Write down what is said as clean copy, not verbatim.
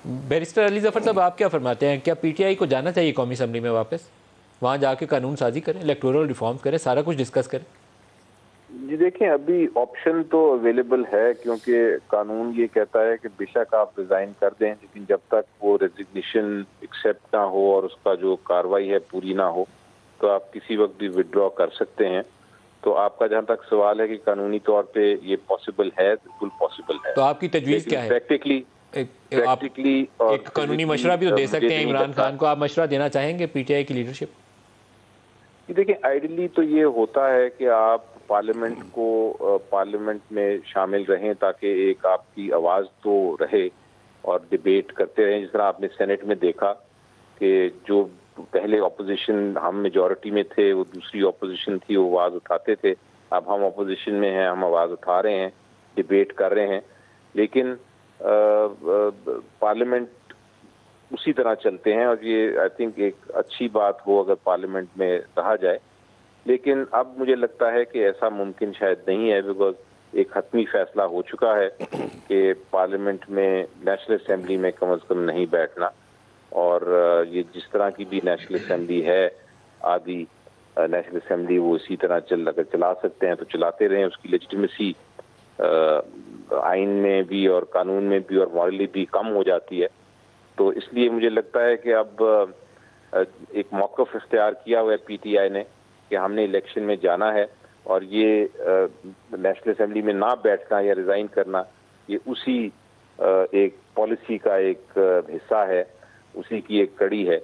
Barrister Ali Zafar साहब, आप क्या फरमाते हैं? क्या पीटीआई को जाना चाहिए कौमी असम्बली में वापस, वहाँ जाके कानून साजी करें, इलेक्टोरल रिफॉर्म करें, सारा कुछ डिस्कस करें? जी देखें, अभी ऑप्शन तो अवेलेबल है, क्योंकि कानून ये कहता है कि बेशक आप रिजाइन कर दें, लेकिन जब तक वो रेजिग्नेशन एक्सेप्ट ना हो और उसका जो कार्रवाई है पूरी ना हो, तो आप किसी वक्त भी विड्रॉ कर सकते हैं। तो आपका जहां तक सवाल है कि कानूनी तौर पे ये पॉसिबल है, बिल्कुल पॉसिबल है, तो आपकी तजवीज़ लेकिन क्या है? प्रैक्टिकली आप और एक कानूनी फिजिकली मशवरा भी तो दे मुझे सकते हैं नहीं इमरान लगता। खान को। आप मशवरा देना चाहेंगे पीटीआई की लीडरशिप? देखिए, आइडियली तो ये होता है कि आप पार्लियामेंट में शामिल रहें, ताकि एक आपकी आवाज़ तो रहे और डिबेट करते रहें। जिस तरह आपने सेनेट में देखा कि जो पहले ऑपोजिशन, हम मेजॉरिटी में थे, वो दूसरी ऑपोजिशन थी, वो आवाज़ उठाते थे। अब हम ऑपोजिशन में हैं, हम आवाज़ उठा रहे हैं, डिबेट कर रहे हैं, लेकिन पार्लियामेंट उसी तरह चलते हैं। और ये आई थिंक एक अच्छी बात हो अगर पार्लियामेंट में रहा जाए, लेकिन अब मुझे लगता है कि ऐसा मुमकिन शायद नहीं है, बिकॉज एक हतमी फैसला हो चुका है कि पार्लियामेंट में, नेशनल असेंबली में कम से कम नहीं बैठना। और ये जिस तरह की भी नेशनल असेंबली है, आदि नेशनल असेंबली, वो इसी तरह अगर चला सकते हैं तो चलाते रहें। उसकी लेजिटिमेसी आइन में भी और कानून में भी और मॉरली भी कम हो जाती है। तो इसलिए मुझे लगता है कि अब एक मौक़िफ़ इख्तियार किया हुआ है पीटीआई ने कि हमने इलेक्शन में जाना है, और ये नेशनल असेंबली में ना बैठना या रिज़ाइन करना, ये उसी एक पॉलिसी का एक हिस्सा है, उसी की एक कड़ी है।